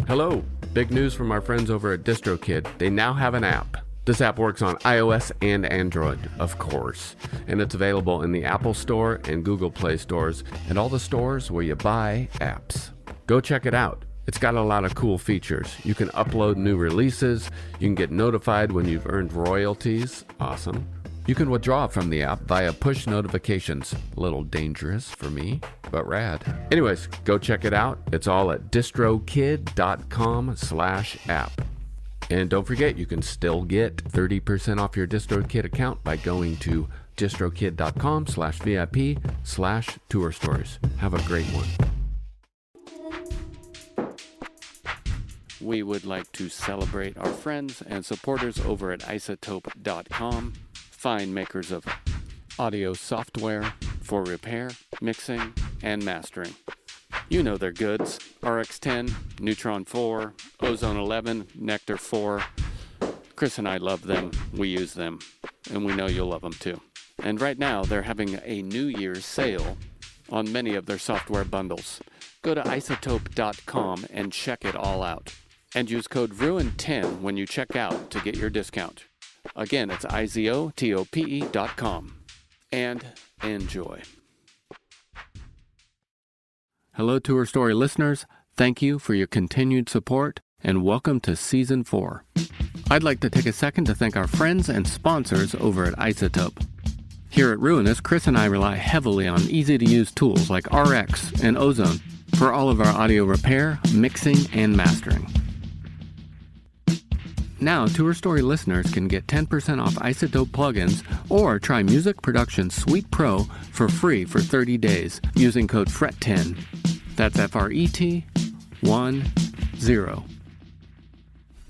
Hello! Big news from our friends over at Distrokid. They now have an app. This app works on iOS and Android, of course, and it's available in the Apple Store and Google Play stores and all the stores where you buy apps. Go check it out. It's got a lot of cool features. You can upload new releases, you can get notified when you've earned royalties. Awesome. You can withdraw from the app via push notifications. A little dangerous for me, but rad. Anyways, go check it out. It's all at distrokid.com/app. And don't forget, you can still get 30% off your Distrokid account by going to distrokid.com/VIP/tour stories. Have a great one. We would like to celebrate our friends and supporters over at Izotope.com. Fine makers of audio software for repair, mixing, and mastering. You know their goods: RX10, Neutron 4, Ozone 11, Nectar 4. Chris and I love them, we use them, and we know you'll love them too. And right now they're having a New Year's sale on many of their software bundles. Go to izotope.com and check it all out. And use code RUIN10 when you check out to get your discount. Again, it's izotope.com. And enjoy. Hello, Tour Story listeners. Thank you for your continued support, and welcome to Season 4. I'd like to take a second to thank our friends and sponsors over at Izotope. Here at Ruinous, Chris and I rely heavily on easy-to-use tools like RX and Ozone for all of our audio repair, mixing, and mastering. Now, Tour Story listeners can get 10% off Izotope plugins or try Music Production Suite Pro for free for 30 days using code FRET10. That's FRET10.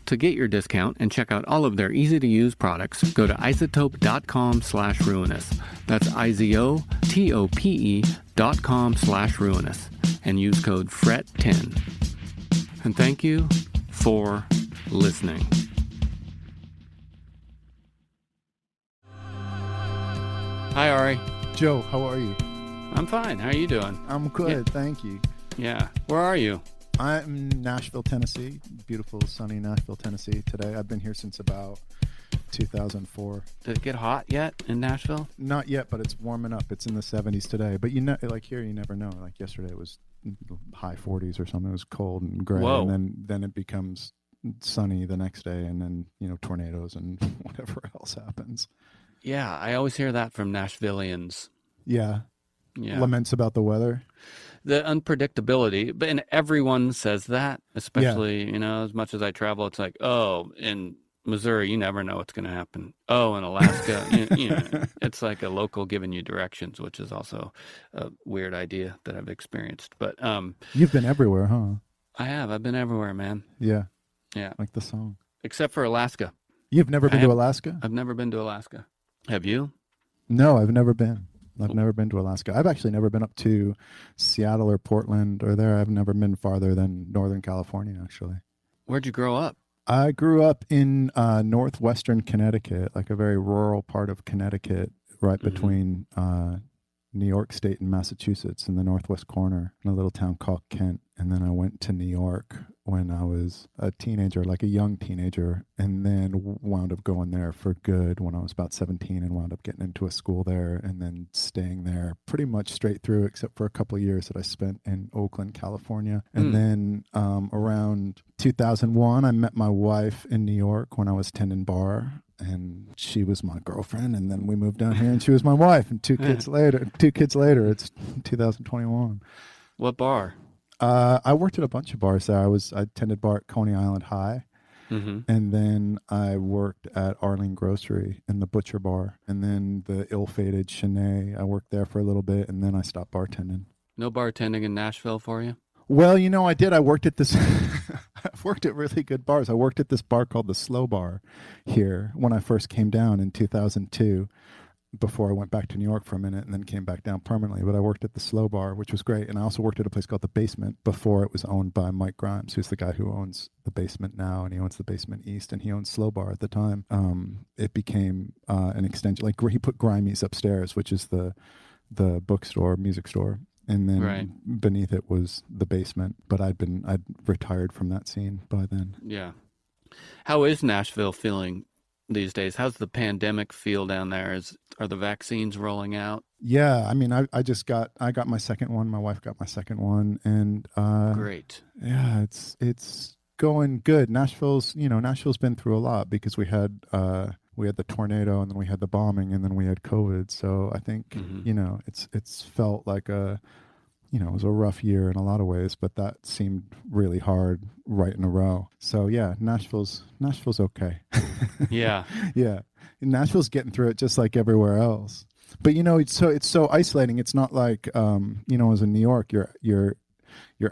To get your discount and check out all of their easy-to-use products, go to izotope.com/ruinous. That's izotope.com/ruinous and use code FRET10. And thank you for listening. Hi, Ari. Joe, how are you? I'm fine. How are you doing? I'm good, Yeah. Thank you. Yeah. Where are you? I'm in Nashville, Tennessee. Beautiful, sunny Nashville, Tennessee today. I've been here since about 2004. Did it get hot yet in Nashville? Not yet, but it's warming up. It's in the 70s today. But you know, like here, you never know. Like yesterday, it was high 40s or something. It was cold and gray, Whoa. and then it becomes sunny the next day, and then tornadoes and whatever else happens. Yeah, I always hear that from Nashvillians. Yeah. Yeah. Laments about the weather. The unpredictability, and everyone says that, especially, as much as I travel, it's like, oh, in Missouri, you never know what's going to happen. Oh, in Alaska, it's like a local giving you directions, which is also a weird idea that I've experienced. But You've been everywhere, huh? I have. I've been everywhere, man. Yeah. Yeah. Like the song. Except for Alaska. You've never been to Alaska? I've never been to Alaska. Have you? No, I've never been. I've never been to Alaska. I've actually never been up to Seattle or Portland or there. I've never been farther than Northern California, actually. Where'd you grow up? I grew up in northwestern Connecticut, like a very rural part of Connecticut, right between New York State and Massachusetts in the northwest corner, in a little town called Kent. And then I went to New York when I was a teenager, like a young teenager, and then wound up going there for good when I was about 17 and wound up getting into a school there and then staying there pretty much straight through, except for a couple of years that I spent in Oakland, California. And then around 2001, I met my wife in New York when I was tending bar. And she was my girlfriend, and then we moved down here, and she was my wife. And two kids later, it's 2021. What bar? I worked at a bunch of bars there. I attended bar at Coney Island High, and then I worked at Arlene Grocery in the Butcher Bar, and then the ill-fated Chenet. I worked there for a little bit, and then I stopped bartending. No bartending in Nashville for you? Well, I did. I worked at this. I've worked at really good bars. I worked at this bar called the Slow Bar here when I first came down in 2002, before I went back to New York for a minute and then came back down permanently. But I worked at the Slow Bar, which was great. And I also worked at a place called The Basement before it was owned by Mike Grimes, who's the guy who owns The Basement now, and he owns The Basement East, and he owned Slow Bar at the time. It became an extension. Like he put Grimies upstairs, which is the bookstore, music store. And then Right. beneath it was the basement. But I'd retired from that scene by then. Yeah. How is Nashville feeling these days? How's the pandemic feel down there? Are the vaccines rolling out? Yeah, I mean, I got my second one. My wife got my second one, and Great. yeah, it's going good. Nashville's been through a lot because we had the tornado, and then we had the bombing, and then we had COVID. So I think it's felt like it was a rough year in a lot of ways, but that seemed really hard right in a row. So yeah, Nashville's okay. Yeah. Yeah, Nashville's getting through it just like everywhere else. But it's so isolating. It's not like as in New York, you're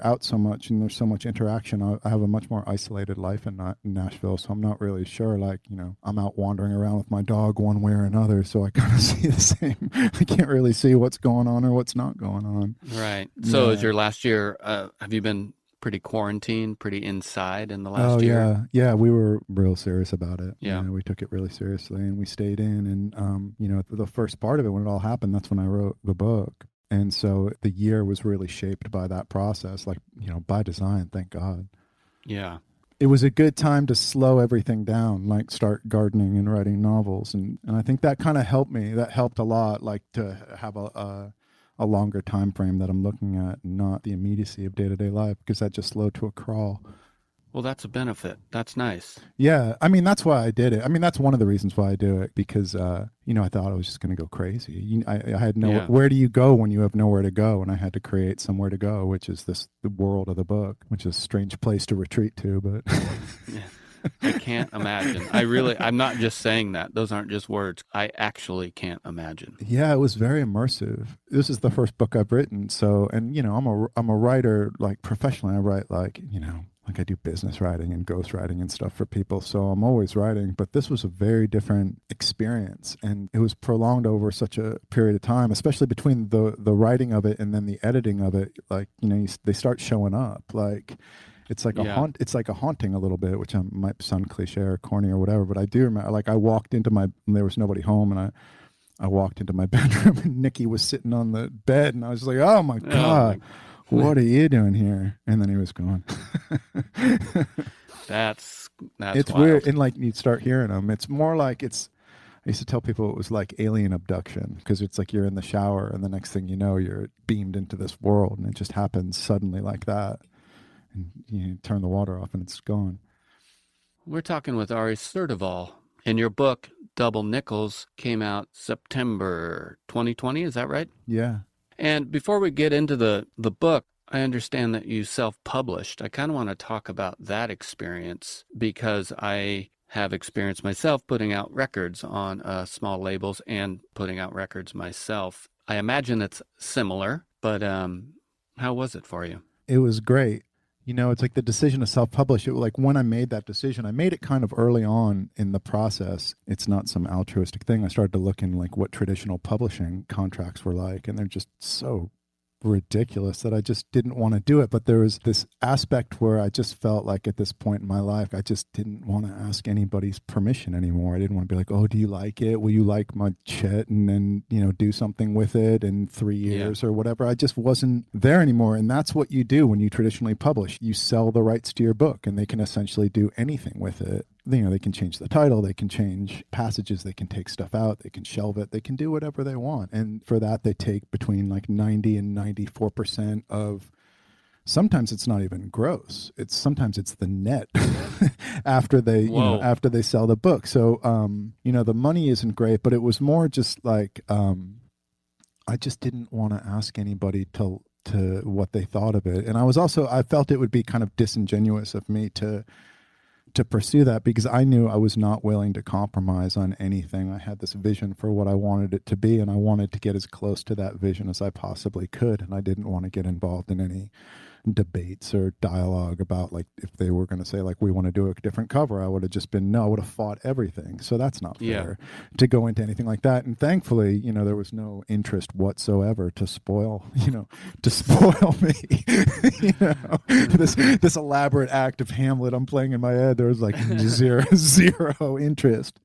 out so much and there's so much interaction. I have a much more isolated life in Nashville, so I'm not really sure. Like, I'm out wandering around with my dog one way or another, so I kind of see the same. I can't really see what's going on or what's not going on. Right. So Yeah. is your last year, have you been pretty quarantined, pretty inside in the last year? Yeah, we were real serious about it. Yeah. We took it really seriously, and we stayed in. And the first part of it, when it all happened, that's when I wrote the book. And so the year was really shaped by that process, like, by design, thank God. Yeah. It was a good time to slow everything down, like start gardening and writing novels. And I think that kind of helped me. That helped a lot, like to have a longer time frame that I'm looking at, and not the immediacy of day-to-day life, because that just slowed to a crawl. Well, that's a benefit. That's nice. Yeah, I mean, that's why I did it. I mean, that's one of the reasons why I do it, because, I thought I was just going to go crazy. I had where do you go when you have nowhere to go? And I had to create somewhere to go, which is the world of the book, which is a strange place to retreat to, but... Yeah. I can't imagine. I'm not just saying that. Those aren't just words. I actually can't imagine. Yeah, it was very immersive. This is the first book I've written. So, and, I'm a writer, like professionally. I write like I do business writing and ghost writing and stuff for people. So I'm always writing, but this was a very different experience. And it was prolonged over such a period of time, especially between the writing of it and then the editing of it. Like, they start showing up. Like, it's like it's like a haunting a little bit, which might sound cliche or corny or whatever, but I do remember, like, I walked into there was nobody home, and I walked into my bedroom, and Nikki was sitting on the bed, and I was like, oh my God, what are you doing here? And then he was gone. That's it's wild. Weird. And like, you'd start hearing them. It's more like I used to tell people it was like alien abduction, because it's like you're in the shower and the next thing you know, you're beamed into this world, and it just happens suddenly like that. And you turn the water off and it's gone. We're talking with Ari Surdoval. And your book, Double Nickels, came out September 2020. Is that right? Yeah. And before we get into the book, I understand that you self-published. I kind of want to talk about that experience, because I have experience myself putting out records on small labels and putting out records myself. I imagine it's similar, but how was it for you? It was great. It's like the decision to self-publish. Like, when I made that decision, I made it kind of early on in the process. It's not some altruistic thing. I started to look in like what traditional publishing contracts were like, and they're just so ridiculous that I just didn't want to do it. But there was this aspect where I just felt like at this point in my life, I just didn't want to ask anybody's permission anymore. I didn't want to be like, oh, do you like it? Will you like my shit? And then, do something with it in 3 years or whatever. I just wasn't there anymore. And that's what you do when you traditionally publish. You sell the rights to your book, and they can essentially do anything with it. They can change the title, they can change passages, they can take stuff out, they can shelve it, they can do whatever they want. And for that, they take between like 90 and 94% of, sometimes it's not even gross. Sometimes it's the net after they, after they sell the book. So, the money isn't great, but it was more just like, I just didn't want to ask anybody to what they thought of it. And I felt it would be kind of disingenuous of me to pursue that, because I knew I was not willing to compromise on anything. I had this vision for what I wanted it to be, and I wanted to get as close to that vision as I possibly could. And I didn't want to get involved in any debates or dialogue about, like, if they were going to say, like, we want to do a different cover, I would have just been, no, I would have fought everything. So that's not fair to go into anything like that. And thankfully, there was no interest whatsoever to spoil me, this elaborate act of Hamlet I'm playing in my head. There was like zero interest.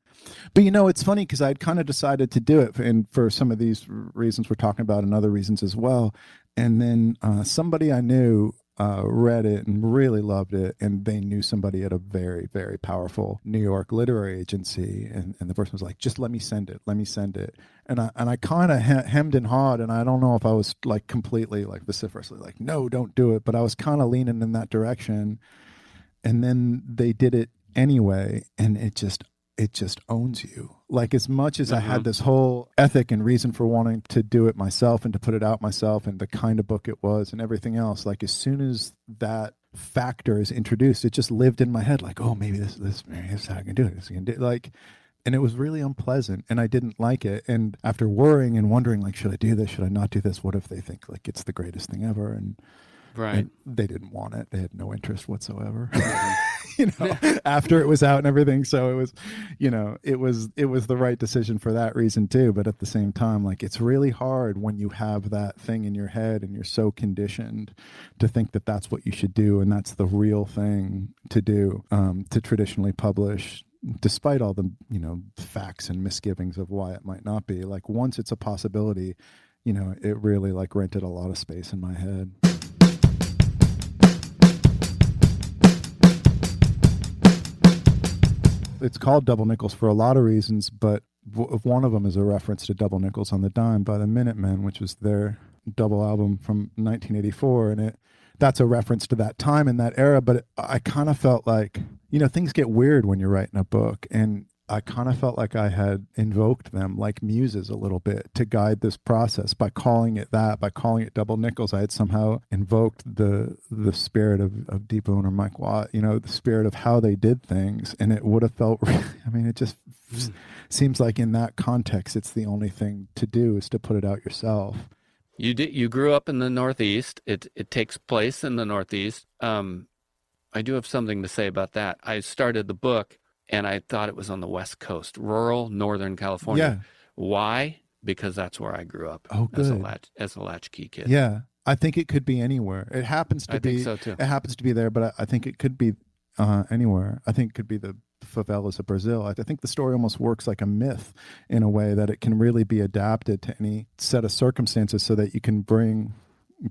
But it's funny, because I'd kind of decided to do it, and for some of these reasons we're talking about and other reasons as well, And then somebody I knew read it and really loved it, and they knew somebody at a very, very powerful New York literary agency, and the person was like, just let me send it. And I kind of hemmed and hawed, and I don't know if I was like completely like vociferously like, no, don't do it, but I was kind of leaning in that direction. And then they did it anyway, and it just owns you. Like, as much as I had this whole ethic and reason for wanting to do it myself and to put it out myself and the kind of book it was and everything else, like as soon as that factor is introduced, it just lived in my head like, oh, maybe this is how I can do it. This I can do it. Like, and it was really unpleasant, and I didn't like it. And after worrying and wondering, like, should I do this? Should I not do this? What if they think like it's the greatest thing ever? And Right. and they didn't want it. They had no interest whatsoever. After it was out and everything. So it was, it was the right decision for that reason too. But at the same time, like, it's really hard when you have that thing in your head and you're so conditioned to think that that's what you should do. And that's the real thing to do, to traditionally publish, despite all the, facts and misgivings of why it might not be. Like, once it's a possibility, it really like rented a lot of space in my head. It's called Double Nickels for a lot of reasons, but one of them is a reference to Double Nickels on the Dime by the Minutemen, which was their double album from 1984. And that's a reference to that time and that era. But I kind of felt like, things get weird when you're writing a book. And I kind of felt like I had invoked them like muses a little bit to guide this process by calling it that, by calling it Double Nickels. I had somehow invoked the spirit of Deep Owner Mike Watt, the spirit of how they did things. And it would have felt, it just seems like in that context, it's the only thing to do is to put it out yourself. You grew up in the Northeast. It takes place in the Northeast. I do have something to say about that. I started the book and I thought it was on the West Coast, rural Northern California. Yeah. Why? Because that's where I grew up. Oh, good. As a latchkey kid. Yeah. I think it could be anywhere. It happens to be. I think so too. It happens to be there, but I think it could be anywhere. I think it could be the favelas of Brazil. I think the story almost works like a myth in a way that it can really be adapted to any set of circumstances so that you can bring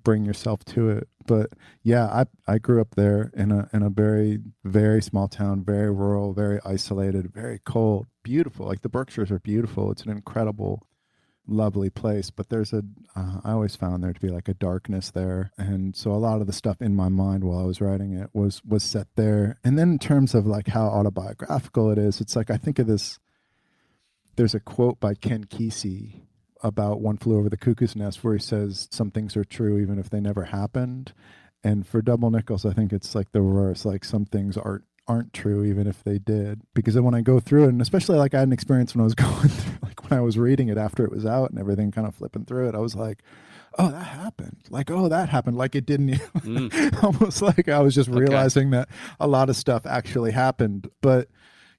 yourself to it. But yeah, I grew up there in a very, very small town, very rural, very isolated, very cold, beautiful. Like, the Berkshires are beautiful. It's an incredible, lovely place. But there's I always found there to be like a darkness there. And so a lot of the stuff in my mind while I was writing it was set there. And then in terms of like how autobiographical it is, it's like, I think of this, there's a quote by Ken Kesey about One Flew Over the Cuckoo's Nest where he says some things are true even if they never happened. And for Double Nickels, I think it's like the reverse. Like, some things aren't true even if they did. Because then when I go through it, and especially like I had an experience when I was going through, like when I was reading it after it was out and everything, kind of flipping through it, I was like, oh, that happened. Like, oh, that happened. Like, it didn't almost like I was just realizing that a lot of stuff actually happened. But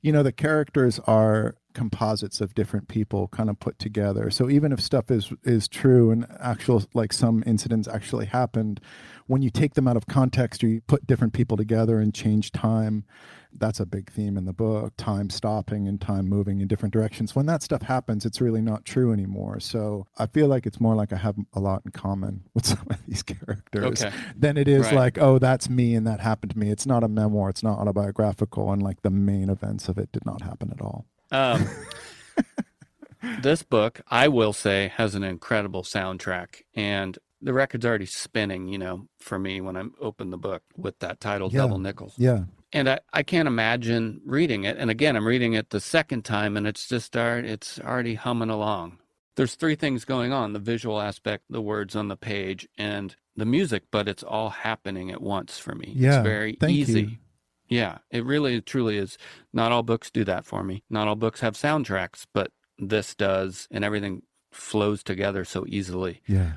the characters are composites of different people kind of put together. So even if stuff is true and actual, like, some incidents actually happened, when you take them out of context or you put different people together and change time, that's a big theme in the book, time stopping and time moving in different directions. When that stuff happens, it's really not true anymore. So I feel like it's more like I have a lot in common with some of these characters than it is like, oh, that's me and that happened to me. It's not a memoir. It's not autobiographical. And like the main events of it did not happen at all. This book, I will say, has an incredible soundtrack, and the record's already spinning, for me when I open the book with that title, Double Nickels. Yeah. And I can't imagine reading it. And again, I'm reading it the second time, and it's already humming along. There's three things going on: the visual aspect, the words on the page, and the music, but it's all happening at once for me. Yeah, it's very easy. You. Yeah, it really, truly is. Not all books do that for me. Not all books have soundtracks, but this does, and everything flows together so easily. Yeah.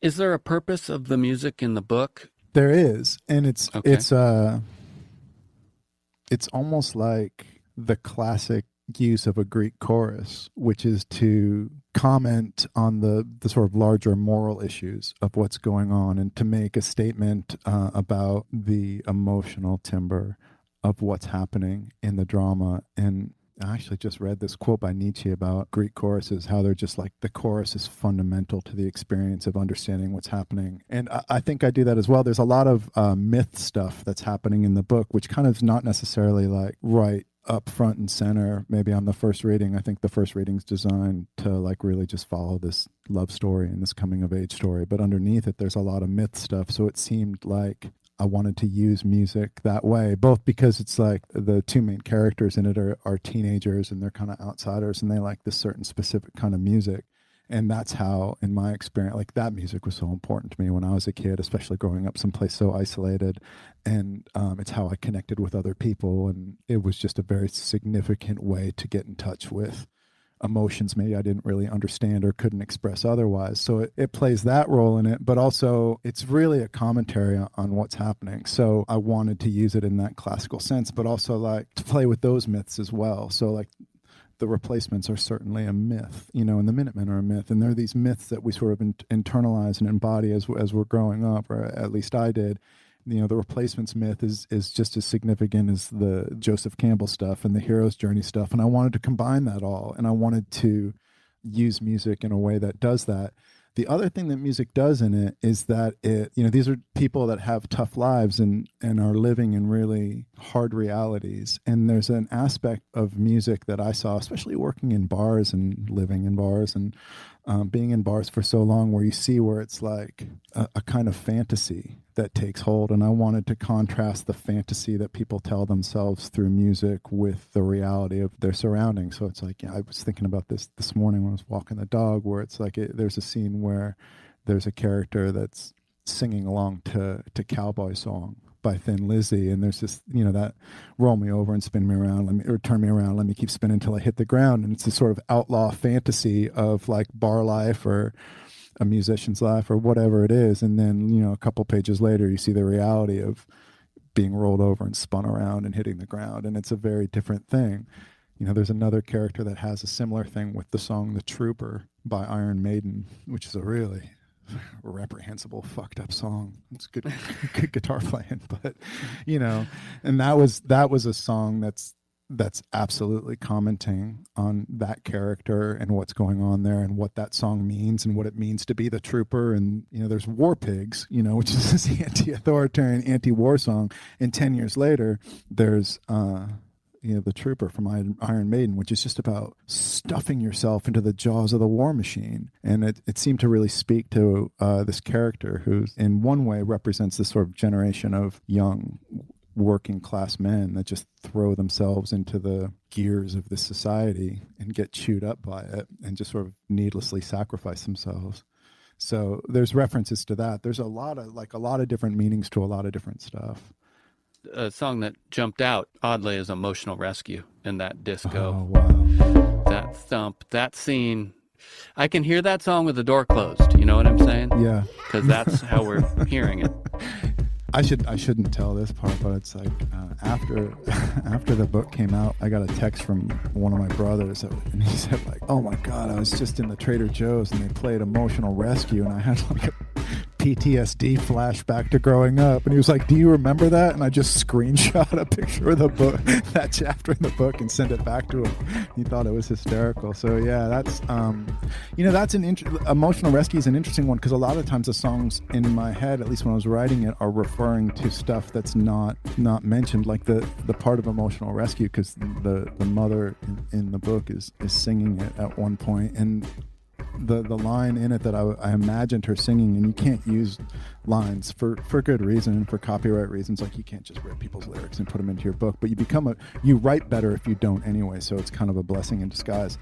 Is there a purpose of the music in the book? There is, and it's almost like the classic use of a Greek chorus, which is to comment on the sort of larger moral issues of what's going on and to make a statement about the emotional timbre of what's happening in the drama. And I actually just read this quote by Nietzsche about Greek choruses, how they're just like the chorus is fundamental to the experience of understanding what's happening. And I think I do that as well. There's a lot of myth stuff that's happening in the book, which kind of is not necessarily like right up front and center. Maybe on the first reading, I think the first reading's designed to like really just follow this love story and this coming of age story. But underneath it, there's a lot of myth stuff. So it seemed like I wanted to use music that way, both because it's like the two main characters in it are teenagers and they're kind of outsiders and they like this certain specific kind of music. And that's how, in my experience, like that music was so important to me when I was a kid, especially growing up someplace so isolated. And it's how I connected with other people. And it was just a very significant way to get in touch with emotions maybe I didn't really understand or couldn't express otherwise. So it plays that role in it, but also it's really a commentary on what's happening. So I wanted to use it in that classical sense, but also like to play with those myths as well. So like the Replacements are certainly a myth, you know, and the Minutemen are a myth. And there are these myths that we sort of internalize and embody as we're growing up, or at least I did. You know, the Replacements myth is just as significant as the Joseph Campbell stuff and the hero's journey stuff. And I wanted to combine that all. And I wanted to use music in a way that does that. The other thing that music does in it is that it, you know, these are people that have tough lives and are living in really hard realities. And there's an aspect of music that I saw, especially working in bars and living in bars and being in bars for so long, where you see where it's like a kind of fantasy that takes hold. And I wanted to contrast the fantasy that people tell themselves through music with the reality of their surroundings. So it's like, yeah, I was thinking about this morning when I was walking the dog, where it's like there's a scene where there's a character that's singing along to Cowboy Song by Thin Lizzy, and there's this, you know, that roll me over and spin me around, or turn me around, let me keep spinning until I hit the ground. And it's this sort of outlaw fantasy of like bar life or a musician's life or whatever it is. And then, you know, a couple pages later, you see the reality of being rolled over and spun around and hitting the ground. And it's a very different thing. You know, there's another character that has a similar thing with the song The Trooper by Iron Maiden, which is a really reprehensible, fucked up song. It's good guitar playing, but, you know, and that was a song that's absolutely commenting on that character and what's going on there and what that song means and what it means to be the trooper. And, you know, there's War Pigs, you know, which is this anti-authoritarian, anti-war song. And 10 years later, there's, you know, The Trooper from Iron Maiden, which is just about stuffing yourself into the jaws of the war machine. And it seemed to really speak to this character who in one way represents this sort of generation of young working class men that just throw themselves into the gears of this society and get chewed up by it and just sort of needlessly sacrifice themselves. So there's references to that. There's a lot of different meanings to a lot of different stuff. A song that jumped out oddly is Emotional Rescue in that disco. Oh, wow. That thump, that scene. I can hear that song with the door closed. You know what I'm saying? Yeah. Because that's how we're hearing it. I shouldn't tell this part, but it's like after the book came out, I got a text from one of my brothers, and he said like, "Oh my God, I was just in the Trader Joe's and they played Emotional Rescue, and I had like a PTSD flashback to growing up." And he was like, "Do you remember that?" And I just screenshot a picture of the book, that chapter in the book, and sent it back to him. He thought it was hysterical. So yeah, that's you know, that's Emotional Rescue is an interesting one, because a lot of times the songs in my head, at least when I was writing it, are referring to stuff that's not mentioned, like the part of Emotional Rescue, because the mother in the book is singing it at one point, and the line in it that I imagined her singing, and you can't use lines for good reason and for copyright reasons. Like, you can't just rip people's lyrics and put them into your book, but you write better if you don't anyway, so it's kind of a blessing in disguise.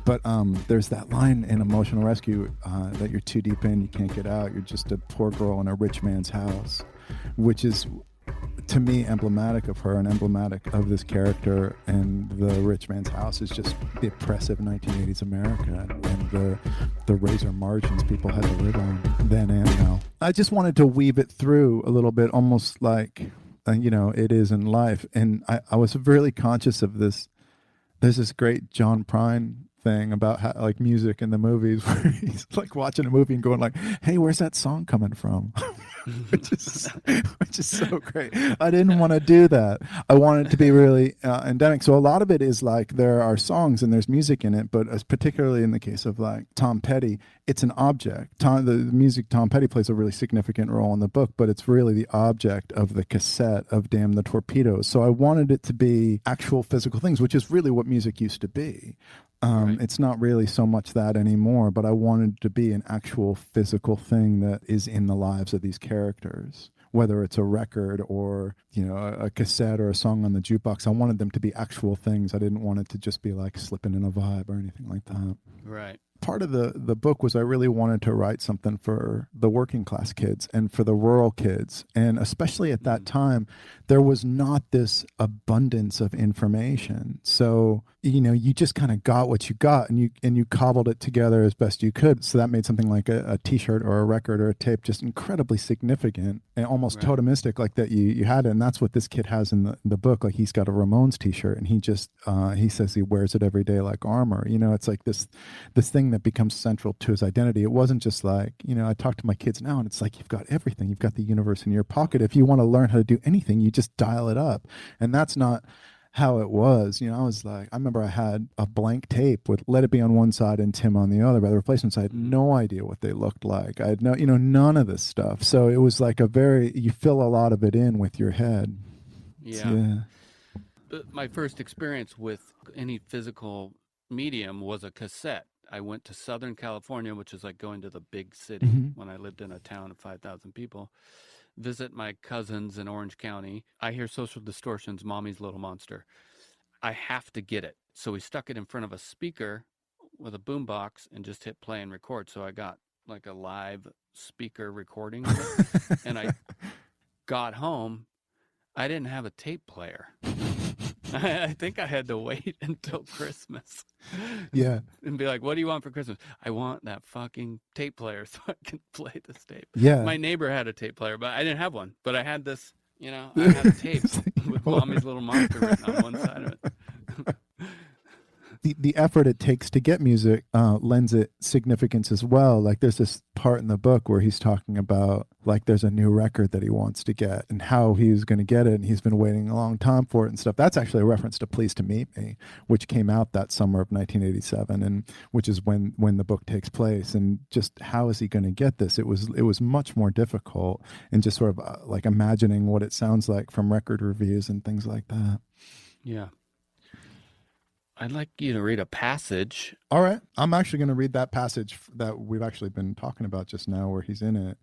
But there's that line in Emotional Rescue that you're too deep in, you can't get out, you're just a poor girl in a rich man's house, which is, to me, emblematic of her and emblematic of this character. And the rich man's house is just the oppressive 1980s America and the razor margins people had to live on then and now. I just wanted to weave it through a little bit, almost like, you know, it is in life. And I was really conscious of this. There's this great John Prine thing about how, like music in the movies where he's like watching a movie and going like, hey, where's that song coming from? which is so great. I didn't want to do that. I wanted it to be really endemic. So a lot of it is like there are songs and there's music in it, but as particularly in the case of like Tom Petty, it's an object. The music Tom Petty plays a really significant role in the book, but it's really the object of the cassette of Damn the Torpedoes. So I wanted it to be actual physical things, which is really what music used to be. Right. It's not really so much that anymore, but I wanted to be an actual physical thing that is in the lives of these characters, whether it's a record or, you know, a cassette or a song on the jukebox. I wanted them to be actual things. I didn't want it to just be like slipping in a vibe or anything like that. Right. Part of the book was I really wanted to write something for the working class kids and for the rural kids. And especially at that time, there was not this abundance of information. So, you know, you just kind of got what you got and you cobbled it together as best you could. So that made something like a t-shirt or a record or a tape just incredibly significant and almost totemistic, like that you had it. And that's what this kid has in the book. Like he's got a Ramones t-shirt and he says he wears it every day like armor. You know, it's like this thing that becomes central to his identity. It wasn't just like, you know, I talk to my kids now and it's like, you've got everything. You've got the universe in your pocket. If you want to learn how to do anything, you just dial it up. And that's not how it was. You know, I was like, I remember I had a blank tape with Let It Be on one side and Tim on the other. By the replacements, I had no idea what they looked like. I had none of this stuff. So it was like you fill a lot of it in with your head. Yeah. But my first experience with any physical medium was a cassette. I went to Southern California, which is like going to the big city when I lived in a town of 5,000 people. Visit my cousins in Orange County. I hear Social Distortion's Mommy's Little Monster. I have to get it. So we stuck it in front of a speaker with a boombox and just hit play and record. So I got like a live speaker recording of it. And I got home. I didn't have a tape player. I think I had to wait until Christmas. Yeah. And be like, what do you want for Christmas? I want that fucking tape player so I can play this tape. Yeah. My neighbor had a tape player, but I didn't have one. But I had this, you know, I had a tape with Mommy's Little Monster written on one side of it. The effort it takes to get music lends it significance as well. Like there's this part in the book where he's talking about like there's a new record that he wants to get and how he's going to get it, and he's been waiting a long time for it and stuff. That's actually a reference to Pleased to Meet Me, which came out that summer of 1987, and which is when the book takes place. And just how is he going to get this? It was much more difficult, and just sort of like imagining what it sounds like from record reviews and things like that. Yeah. I'd like you to read a passage. All right. I'm actually going to read that passage that we've actually been talking about just now where he's in it.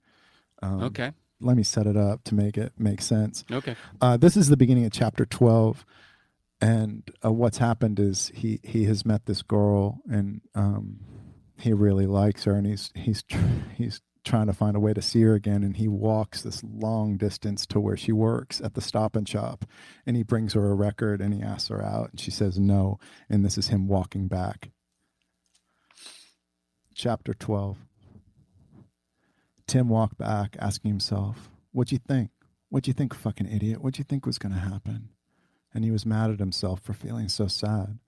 Okay. Let me set it up to make it make sense. Okay. This is the beginning of chapter 12. And what's happened is he has met this girl and he really likes her, and he's trying to find a way to see her again, and he walks this long distance to where she works at the Stop and Shop, and he brings her a record and he asks her out and she says no, and this is him walking back. Chapter 12. Tim walked back asking himself, what'd you think? What'd you think, fucking idiot? What'd you think was going to happen? And he was mad at himself for feeling so sad.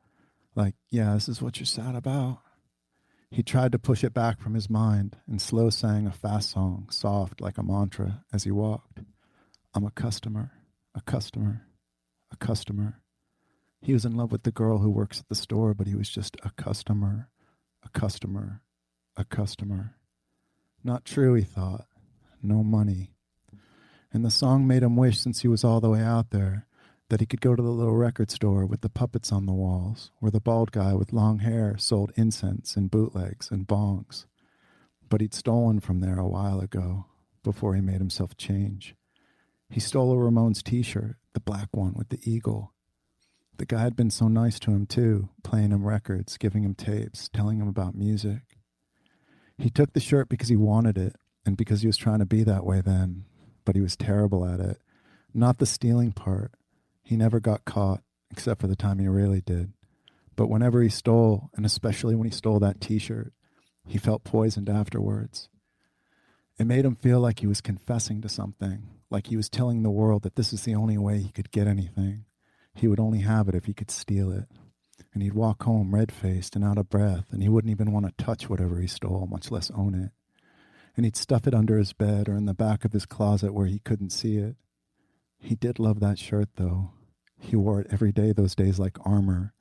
Like, yeah, this is what you're sad about. He tried to push it back from his mind and slow sang a fast song, soft like a mantra, as he walked. I'm a customer, a customer, a customer. He was in love with the girl who works at the store, but he was just a customer, a customer, a customer. Not true, he thought. No money. And the song made him wish, since he was all the way out there, that he could go to the little record store with the puppets on the walls, where the bald guy with long hair sold incense and bootlegs and bongs. But he'd stolen from there a while ago, before he made himself change. He stole a Ramones t-shirt, the black one with the eagle. The guy had been so nice to him too, playing him records, giving him tapes, telling him about music. He took the shirt because he wanted it, and because he was trying to be that way then, but he was terrible at it. Not the stealing part. He never got caught, except for the time he really did. But whenever he stole, and especially when he stole that t-shirt, he felt poisoned afterwards. It made him feel like he was confessing to something, like he was telling the world that this is the only way he could get anything. He would only have it if he could steal it. and he'd walk home red-faced and out of breath, and he wouldn't even want to touch whatever he stole, much less own it. And he'd stuff it under his bed or in the back of his closet where he couldn't see it. He did love that shirt, though. He wore it every day those days like armor.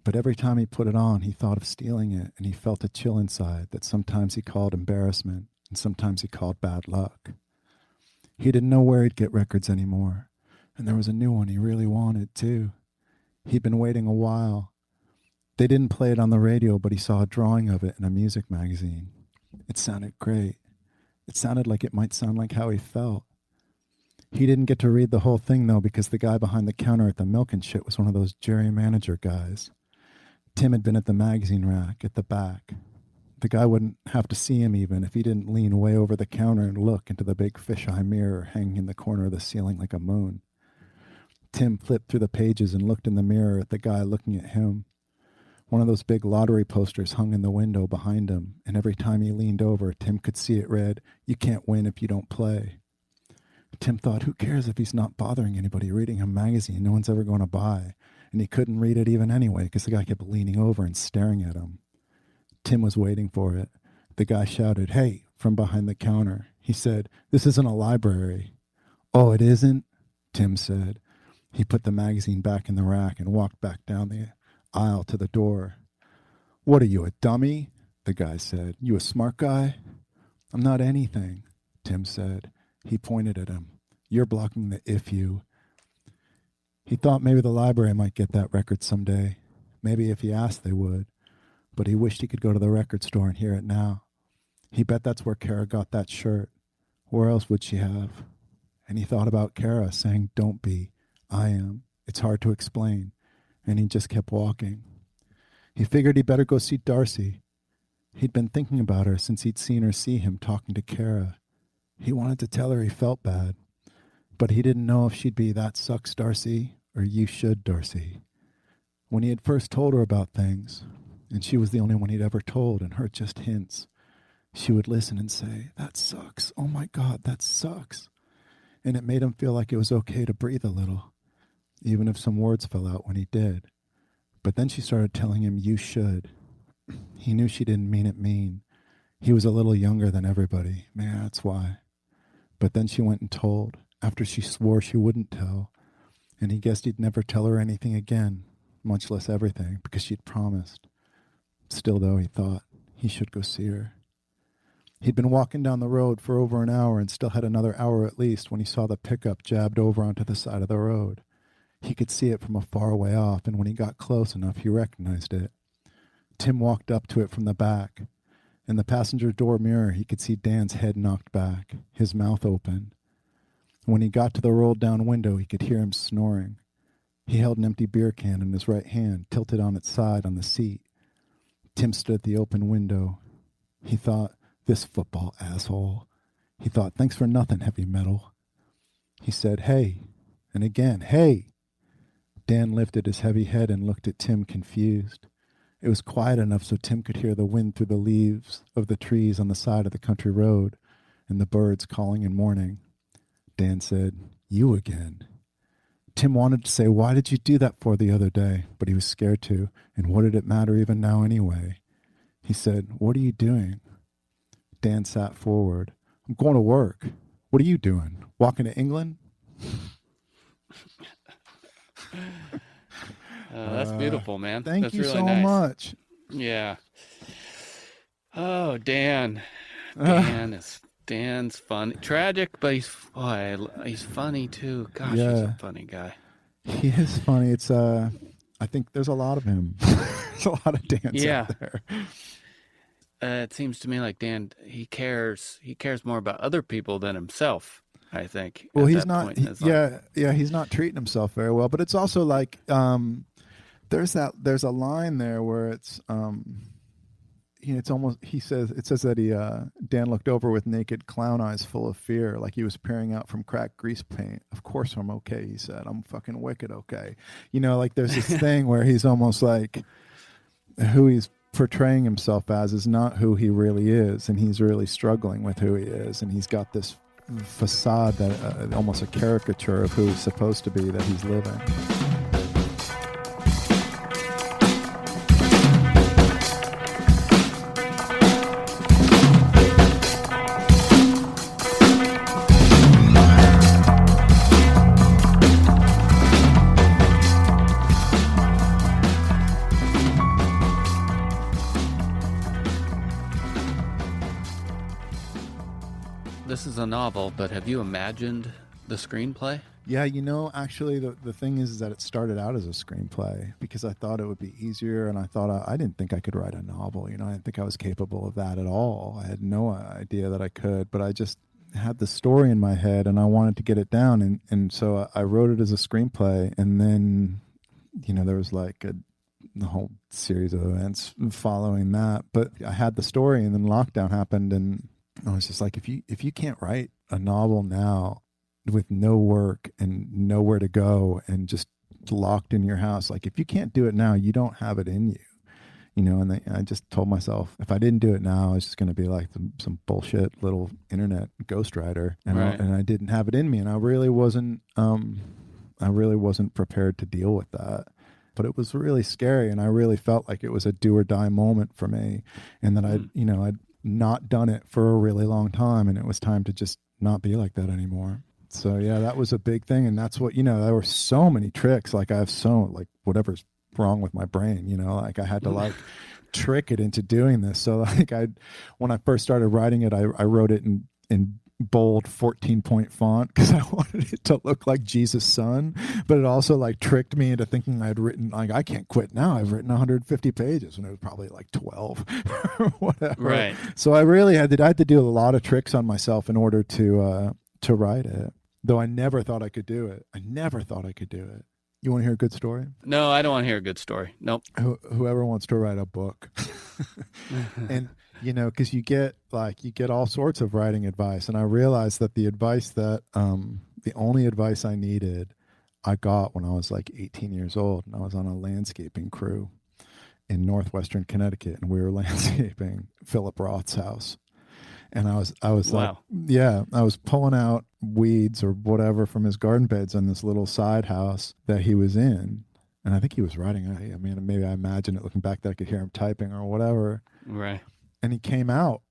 But every time he put it on, he thought of stealing it, and he felt a chill inside that sometimes he called embarrassment and sometimes he called bad luck. He didn't know where he'd get records anymore, and there was a new one he really wanted, too. He'd been waiting a while. They didn't play it on the radio, but he saw a drawing of it in a music magazine. It sounded great. It sounded like it might sound like how he felt. He didn't get to read the whole thing, though, because the guy behind the counter at the milk and shit was one of those Jerry manager guys. Tim had been at the magazine rack at the back. The guy wouldn't have to see him even if he didn't lean way over the counter and look into the big fisheye mirror hanging in the corner of the ceiling like a moon. Tim flipped through the pages and looked in the mirror at the guy looking at him. One of those big lottery posters hung in the window behind him, and every time he leaned over, Tim could see it read, "You can't win if you don't play." Tim thought, who cares if he's not bothering anybody reading a magazine no one's ever going to buy? And he couldn't read it even anyway because the guy kept leaning over and staring at him. Tim was waiting for it. The guy shouted, "Hey," from behind the counter. He said, "This isn't a library." "Oh, it isn't?" Tim said. He put the magazine back in the rack and walked back down the aisle to the door. "What are you, a dummy?" the guy said. "You a smart guy?" "I'm not anything," Tim said. He pointed at him. "You're blocking the if you." He thought maybe the library might get that record someday. Maybe if he asked, they would. But he wished he could go to the record store and hear it now. He bet that's where Kara got that shirt. Where else would she have? And he thought about Kara saying, "Don't be. I am. It's hard to explain." And he just kept walking. He figured he'd better go see Darcy. He'd been thinking about her since he'd seen her see him talking to Kara. He wanted to tell her he felt bad, but he didn't know if she'd be "that sucks, Darcy," or "you should, Darcy." When he had first told her about things, and she was the only one he'd ever told and heard just hints, she would listen and say, "That sucks. Oh my God, that sucks." And it made him feel like it was okay to breathe a little, even if some words fell out when he did. But then she started telling him, "You should." He knew she didn't mean it mean. He was a little younger than everybody. Maybe that's why. But then she went and told, after she swore she wouldn't tell, and he guessed he'd never tell her anything again, much less everything, because she'd promised. Still, though, he thought he should go see her. He'd been walking down the road for over an hour and still had another hour at least when he saw the pickup jabbed over onto the side of the road. He could see it from a far way off, and when he got close enough, he recognized it. Tim walked up to it from the back. In the passenger door mirror, he could see Dan's head knocked back, his mouth open. When he got to the rolled-down window, he could hear him snoring. He held an empty beer can in his right hand, tilted on its side on the seat. Tim stood at the open window. He thought, "This football asshole." He thought, "Thanks for nothing, heavy metal." He said, "Hey," and again, "Hey." Dan lifted his heavy head and looked at Tim confused. It was quiet enough so Tim could hear the wind through the leaves of the trees on the side of the country road and the birds calling in morning. Dan said, "You again." Tim wanted to say, "Why did you do that for the other day?" But he was scared to, and what did it matter even now anyway? He said, "What are you doing?" Dan sat forward. "I'm going to work." "What are you doing? Walking to England?" That's beautiful, man. Thank That's you really so nice. much. Yeah. Oh, Dan. Dan's funny. Tragic, but he's funny too. Gosh, Yeah. he's a funny guy. He is funny. It's I think there's a lot of him. There's a lot of Dans out there. It seems to me like Dan, he cares more about other people than himself, I think. Well, he's not. He's not treating himself very well. But it's also like there's a line there where it's it's almost it says that Dan looked over with naked clown eyes full of fear, like he was peering out from cracked grease paint. "Of course I'm okay," he said. "I'm fucking wicked okay." Like there's this thing where he's almost like who he's portraying himself as is not who he really is, and he's really struggling with who he is, and he's got this facade that almost a caricature of who he's supposed to be that he's living. is a novel, but have you imagined the screenplay? Yeah, actually, the thing is that it started out as a screenplay because I thought it would be easier, and I thought I didn't think I could write a novel. I didn't think I was capable of that at all. I had no idea that I could, but I just had the story in my head, and I wanted to get it down, and so I wrote it as a screenplay, and then, there was like the whole series of events following that. But I had the story, and then lockdown happened, and I was just like, if you can't write a novel now with no work and nowhere to go and just locked in your house, like if you can't do it now, you don't have it in you, and I just told myself if I didn't do it now, I was just going to be like some bullshit little internet ghostwriter, and right. I didn't have it in me, and I really wasn't prepared to deal with that. But it was really scary, and I really felt like it was a do or die moment for me, and that I'd not done it for a really long time, and it was time to just not be like that anymore. So yeah, that was a big thing. And that's what, there were so many tricks. Like I have whatever's wrong with my brain, like I had to like trick it into doing this. So like when I first started writing it, I wrote it in bold 14-point font because I wanted it to look like Jesus' son, but it also like tricked me into thinking I'd written, like, I can't quit now. I've written 150 pages when it was probably like 12 or whatever. Right. So I really had to do a lot of tricks on myself in order to write it. Though I never thought I could do it. You want to hear a good story? No, I don't want to hear a good story. Nope. Whoever wants to write a book. And, because you get all sorts of writing advice. And I realized that the only advice I needed, I got when I was like 18 years old. And I was on a landscaping crew in northwestern Connecticut. And we were landscaping Philip Roth's house. And I was wow. I was pulling out weeds or whatever from his garden beds on this little side house that he was in. And I think he was writing. I mean, maybe I imagine it looking back that I could hear him typing or whatever. Right. And he came out,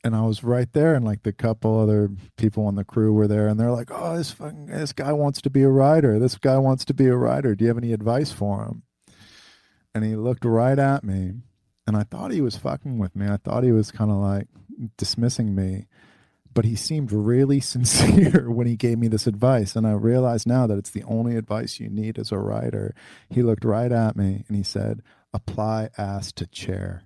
and I was right there, and like the couple other people on the crew were there, and they're like, "Oh, this guy wants to be a writer. This guy wants to be a writer. Do you have any advice for him?" And he looked right at me, and I thought he was fucking with me. I thought he was kind of like dismissing me, but he seemed really sincere when he gave me this advice. And I realize now that it's the only advice you need as a writer. He looked right at me and he said, "Apply ass to chair."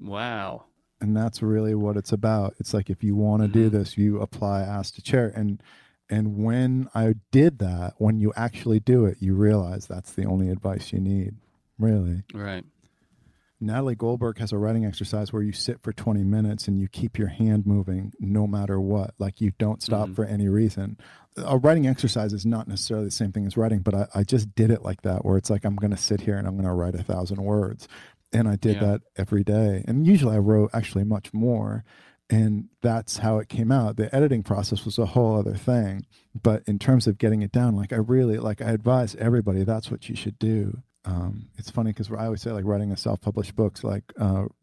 Wow. And that's really what it's about. It's like, if you want to do this, you apply ass to chair. And when I did that, when you actually do it, you realize that's the only advice you need, really. Right. Natalie Goldberg has a writing exercise where you sit for 20 minutes and you keep your hand moving no matter what. Like, you don't stop for any reason. A writing exercise is not necessarily the same thing as writing, but I just did it like that, where it's like, I'm going to sit here and I'm going to write 1,000 words. And I did that every day. And usually I wrote actually much more. And that's how it came out. The editing process was a whole other thing. But in terms of getting it down, like, I advise everybody, that's what you should do. It's funny because I always say, like, writing a self-published book's like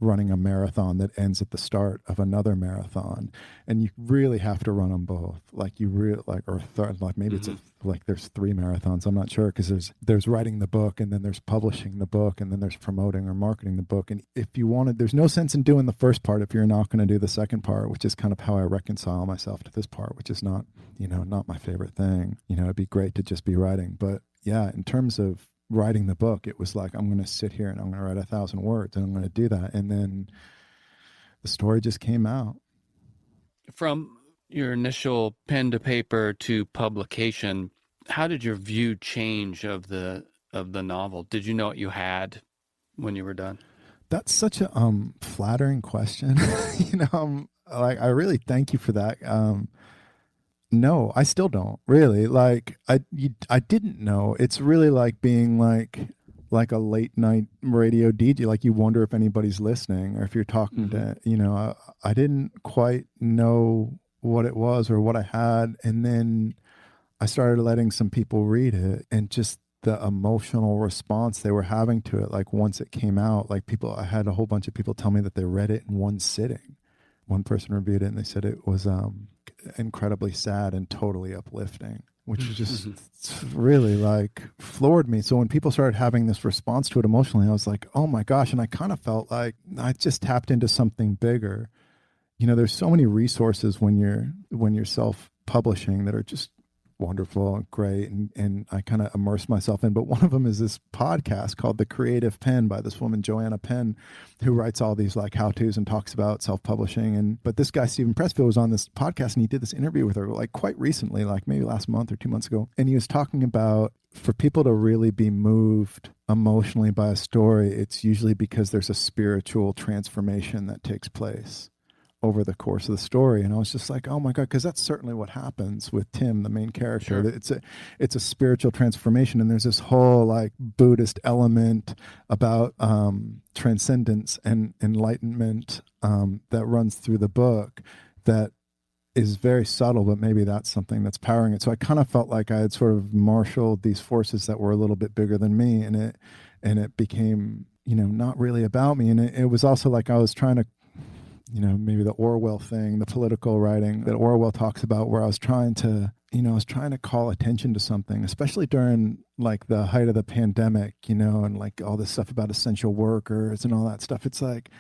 running a marathon that ends at the start of another marathon, and you really have to run them both. Like, you really maybe it's like there's 3 marathons. I'm not sure, because there's writing the book, and then there's publishing the book, and then there's promoting or marketing the book. And if you wanted, there's no sense in doing the first part if you're not going to do the second part, which is kind of how I reconcile myself to this part, which is not my favorite thing. It'd be great to just be writing, but yeah, in terms of writing the book, it was like, I'm going to sit here and I'm going to write 1,000 words, and I'm going to do that. And then the story just came out. From your initial pen to paper to publication, how did your view change of the novel? Did you know what you had when you were done? That's such a flattering question. I really thank you for that. No, I still don't really. Like, I didn't know. It's really like being like a late night radio DJ. Like, you wonder if anybody's listening, or if you're talking to, I didn't quite know what it was or what I had. And then I started letting some people read it, and just the emotional response they were having to it. Like, once it came out, like, I had a whole bunch of people tell me that they read it in one sitting. One person reviewed it and they said it was incredibly sad and totally uplifting, which just really like floored me. So when people started having this response to it emotionally, I was like, oh my gosh. And I kind of felt like I just tapped into something bigger. there's so many resources when you're self-publishing that are just wonderful and great, and I kind of immerse myself in. But one of them is this podcast called The Creative Pen by this woman, Joanna Penn, who writes all these like how-tos and talks about self-publishing. But this guy, Stephen Pressfield, was on this podcast, and he did this interview with her like quite recently, like maybe last month or 2 months ago. And he was talking about, for people to really be moved emotionally by a story, it's usually because there's a spiritual transformation that takes place over the course of the story. And I was just like, oh my God, because that's certainly what happens with Tim, the main character. Sure. It's a spiritual transformation, and there's this whole like Buddhist element about transcendence and enlightenment that runs through the book that is very subtle, but maybe that's something that's powering it. So I kind of felt like I had sort of marshaled these forces that were a little bit bigger than me, and it became, not really about me. And it was also like I was trying to, maybe the Orwell thing, the political writing that Orwell talks about, where I was trying to call attention to something, especially during like the height of the pandemic, and like all this stuff about essential workers and all that stuff. It's like,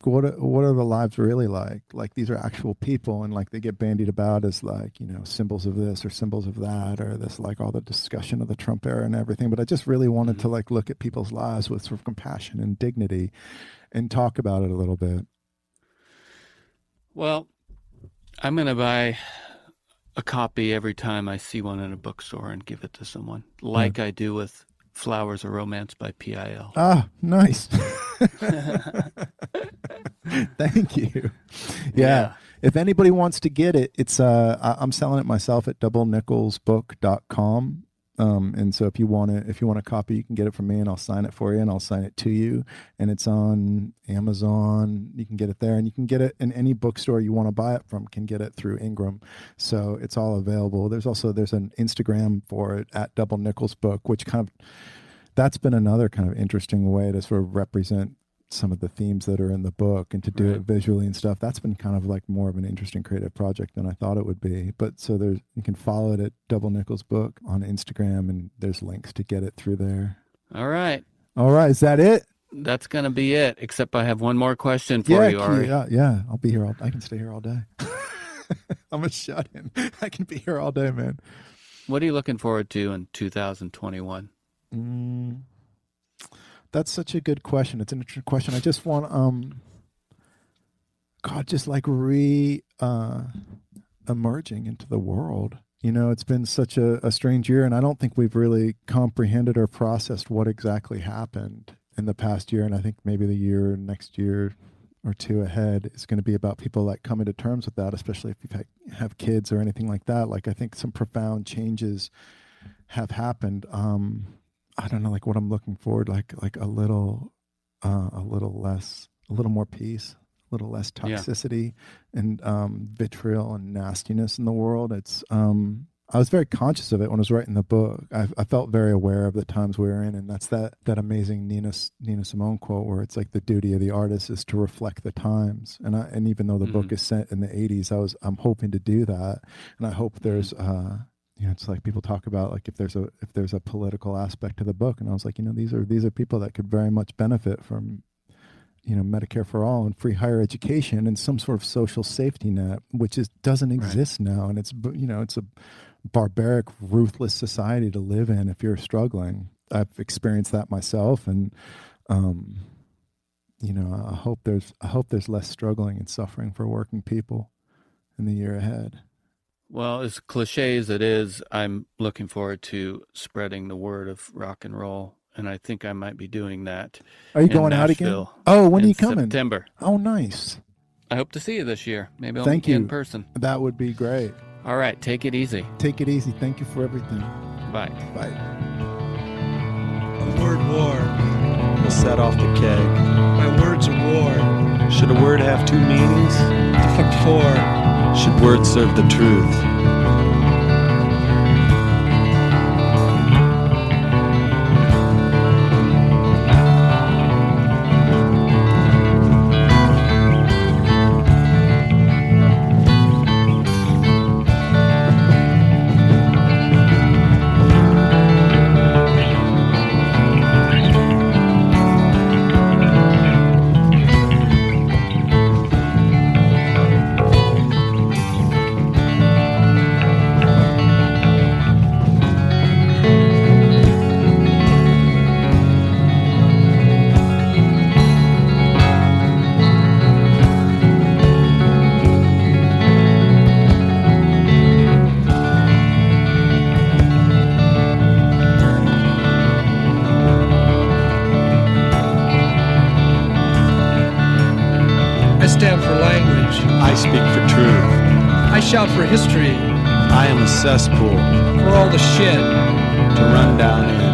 what are the lives really like? Like, these are actual people, and like they get bandied about as like, symbols of this or symbols of that, or this, like all the discussion of the Trump era and everything. But I just really wanted to like look at people's lives with sort of compassion and dignity and talk about it a little bit. Well, I'm going to buy a copy every time I see one in a bookstore and give it to someone, like I do with Flowers of Romance by P.I.L. Ah, nice. Thank you. Yeah. If anybody wants to get it, it's I'm selling it myself at doublenickelsbook.com. And so if you want a copy, you can get it from me, and I'll sign it for you, and I'll sign it to you. And it's on Amazon. You can get it there, and you can get it in any bookstore you want to buy it from, can get it through Ingram. So it's all available. There's an Instagram for it at Double Nickels Book, which that's been another kind of interesting way to sort of represent some of the themes that are in the book, and to do it visually and stuff. That's been kind of like more of an interesting creative project than I thought it would be. But so you can follow it at Double Nickels Book on Instagram, and there's links to get it through there. All right. Is that it? That's going to be it, except I have one more question for you, Ari. Yeah. I'll be here I can stay here all day. I'm a shut-in. I can be here all day, man. What are you looking forward to in 2021? That's such a good question. It's an interesting question. I just want, just like emerging into the world. It's been such a strange year, and I don't think we've really comprehended or processed what exactly happened in the past year. And I think maybe the next year or two ahead is going to be about people like coming to terms with that, especially if you have kids or anything like that. Like, I think some profound changes have happened. I don't know, like what I'm looking forward, like a little more peace, a little less toxicity and vitriol and nastiness in the world. It's I was very conscious of it when I was writing the book. I felt very aware of the times we were in, and that's that amazing Nina Simone quote where it's like the duty of the artist is to reflect the times. And even though the book is set in the 80s, I'm hoping to do that, and I hope there's it's like people talk about like if there's a political aspect to the book, and I was like, these are people that could very much benefit from Medicare for all and free higher education and some sort of social safety net, which doesn't exist now, and it's a barbaric, ruthless society to live in if you're struggling. I've experienced that myself, and I hope there's less struggling and suffering for working people in the year ahead. Well, as cliche as it is, I'm looking forward to spreading the word of rock and roll, and I think I might be doing that. Are you going Nashville out again? Oh, when are you coming? September. Oh, nice. I hope to see you this year. Maybe I'll Thank meet you you in person. That would be great. All right, take it easy. Take it easy. Thank you for everything. Bye. Bye. The word war will set off the keg. My words are war. Should a word have two meanings? The fuck for? Should words serve the truth? speak for truth. I shout for history, I am a cesspool for all the shit. to run down in.